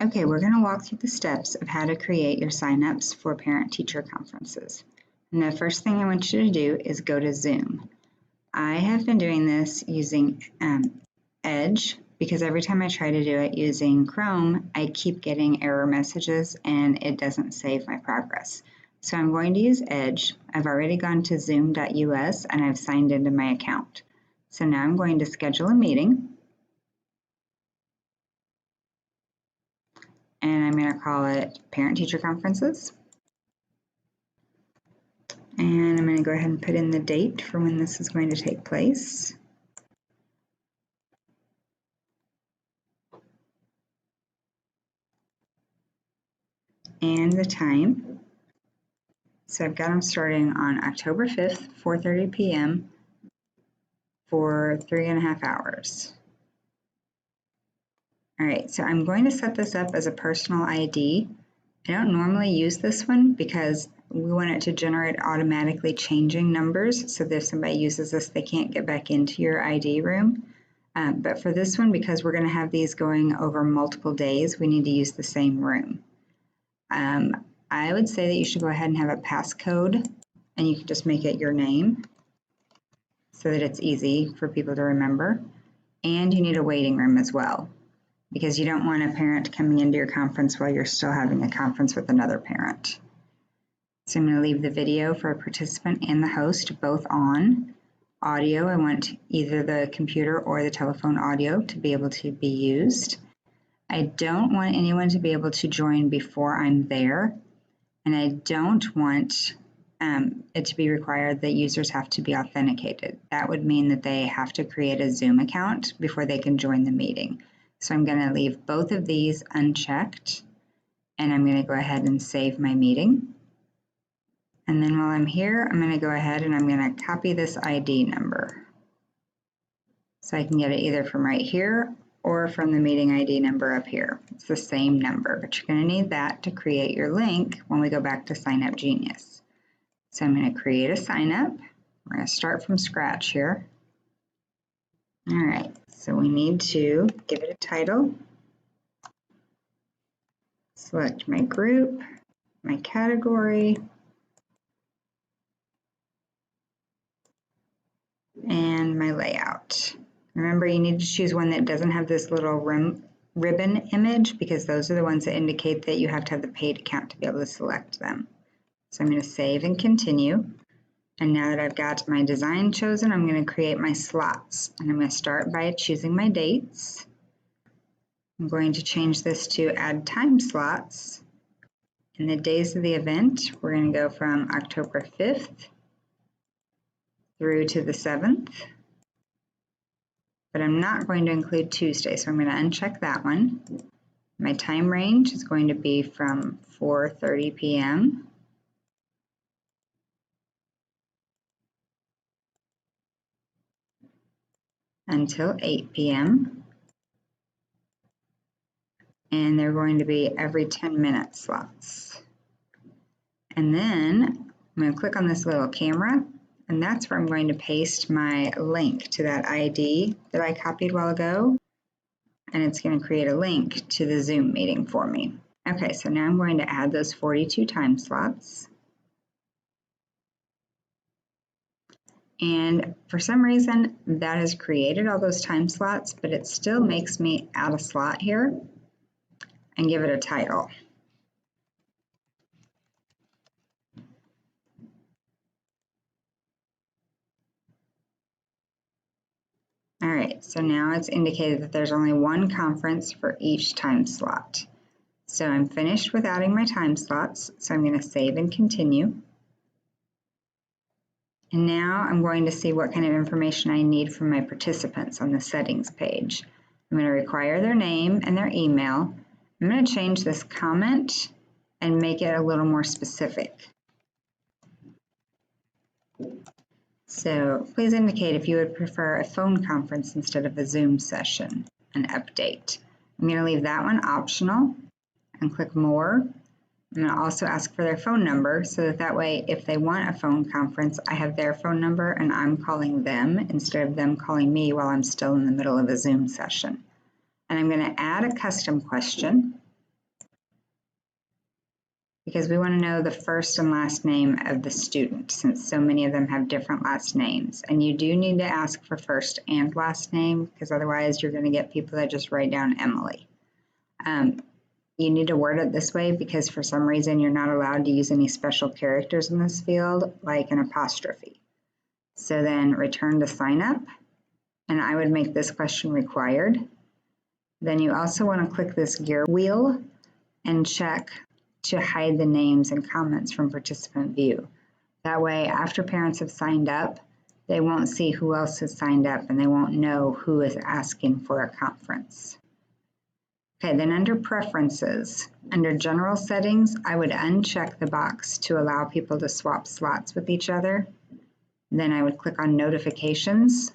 Okay, we're going to walk through the steps of how to create your signups for parent-teacher conferences. And the first thing I want you to do is go to Zoom. I have been doing this using Edge because every time I try to do it using Chrome, I keep getting error messages and it doesn't save my progress. So I'm going to use Edge. I've already gone to zoom.us and I've signed into my account. So now I'm going to schedule a meeting. And I'm going to call it Parent-Teacher Conferences. And I'm going to go ahead and put in the date for when this is going to take place. And the time. So I've got them starting on October 5th, 4:30 p.m. for 3.5 hours. All right, so I'm going to set this up as a personal ID. I don't normally use this one because we want it to generate automatically changing numbers so that if somebody uses this, they can't get back into your ID room. But for this one, because we're going to have these going over multiple days, we need to use the same room. I would say that you should go ahead and have a passcode, and you can just make it your name so that it's easy for people to remember. And you need a waiting room as well, because you don't want a parent coming into your conference while you're still having a conference with another parent. So I'm going to leave the video for a participant and the host both on. Audio, I want either the computer or the telephone audio to be able to be used. I don't want anyone to be able to join before I'm there, and I don't want it to be required that users have to be authenticated. That would mean that they have to create a Zoom account before they can join the meeting. So I'm going to leave both of these unchecked, and I'm going to go ahead and save my meeting. And then while I'm here, I'm going to go ahead and I'm going to copy this ID number. So I can get it either from right here or from the meeting ID number up here. It's the same number, but you're going to need that to create your link when we go back to SignUp Genius. So I'm going to create a sign up. We're going to start from scratch here. All right, so we need to give it a title. Select my group, my category, and my layout. Remember, you need to choose one that doesn't have this little ribbon image because those are the ones that indicate that you have to have the paid account to be able to select them. So I'm going to save and continue. And now that I've got my design chosen, I'm going to create my slots. And I'm going to start by choosing my dates. I'm going to change this to add time slots. And the days of the event, we're going to go from October 5th through to the 7th. But I'm not going to include Tuesday, so I'm going to uncheck that one. My time range is going to be from 4:30 p.m. until 8 p.m. And they're going to be every 10-minute slots. And then I'm going to click on this little camera, and that's where I'm going to paste my link to that ID that I copied a while ago. And it's going to create a link to the Zoom meeting for me. Okay, so now I'm going to add those 42 time slots. And for some reason, that has created all those time slots, but it still makes me add a slot here and give it a title. All right, so now it's indicated that there's only one conference for each time slot. So I'm finished with adding my time slots, so I'm going to save and continue. And now I'm going to see what kind of information I need from my participants on the settings page. I'm going to require their name and their email. I'm going to change this comment and make it a little more specific. So please indicate if you would prefer a phone conference instead of a Zoom session, an update. I'm going to leave that one optional and click More. I'm going to also ask for their phone number so that way if they want a phone conference, I have their phone number and I'm calling them instead of them calling me while I'm still in the middle of a Zoom session. And I'm going to add a custom question. because we want to know the first and last name of the student since so many of them have different last names. And you do need to ask for first and last name because otherwise you're going to get people that just write down Emily. You need to word it this way because for some reason you're not allowed to use any special characters in this field like an apostrophe. So then return to sign up, and I would make this question required. Then you also want to click this gear wheel and check to hide the names and comments from participant view. That way, after parents have signed up, they won't see who else has signed up and they won't know who is asking for a conference. Okay, then under preferences, under general settings, I would uncheck the box to allow people to swap slots with each other. Then I would click on notifications.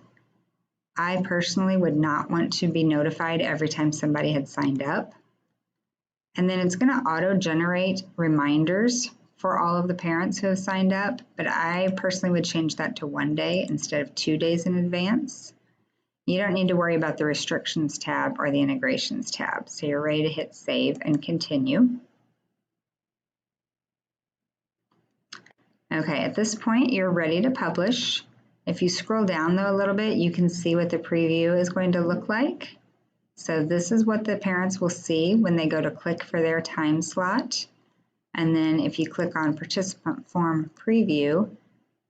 I personally would not want to be notified every time somebody had signed up. And then it's going to auto-generate reminders for all of the parents who have signed up, but I personally would change that to 1 day instead of 2 days in advance. You don't need to worry about the restrictions tab or the integrations tab. So you're ready to hit save and continue. Okay, at this point, you're ready to publish. If you scroll down though a little bit, you can see what the preview is going to look like. So this is what the parents will see when they go to click for their time slot. And then if you click on participant form preview,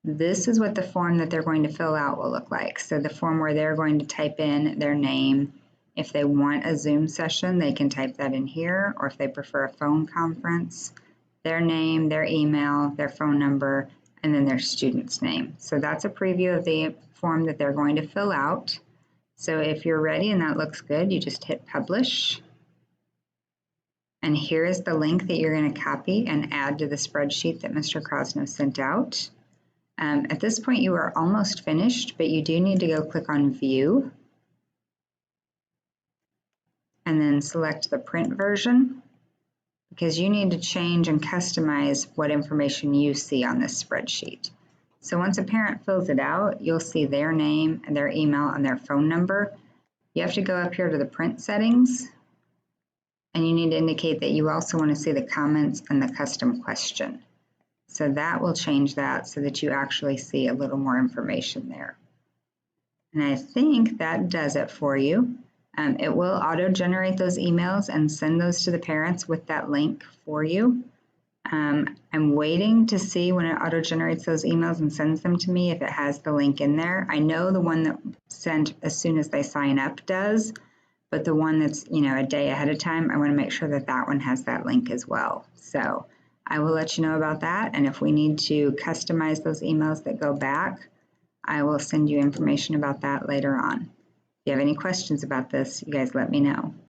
this is what the form that they're going to fill out will look like. So the form where they're going to type in their name. If they want a Zoom session, they can type that in here, or if they prefer a phone conference, their name, their email, their phone number, and then their student's name. So that's a preview of the form that they're going to fill out. So if you're ready and that looks good, you just hit publish. And here is the link that you're going to copy and add to the spreadsheet that Mr. Krosno sent out. At this point, you are almost finished, but you do need to go click on View and then select the print version because you need to change and customize what information you see on this spreadsheet. So once a parent fills it out, you'll see their name and their email and their phone number. You have to go up here to the print settings, and you need to indicate that you also want to see the comments and the custom question. So that will change that so that you actually see a little more information there. And I think that does it for you. It will auto-generate those emails and send those to the parents with that link for you. I'm waiting to see when it auto-generates those emails and sends them to me if it has the link in there. I know the one that sent as soon as they sign up does, but the one that's a day ahead of time, I want to make sure that that one has that link as well. So I will let you know about that, and if we need to customize those emails that go back, I will send you information about that later on. If you have any questions about this, you guys let me know.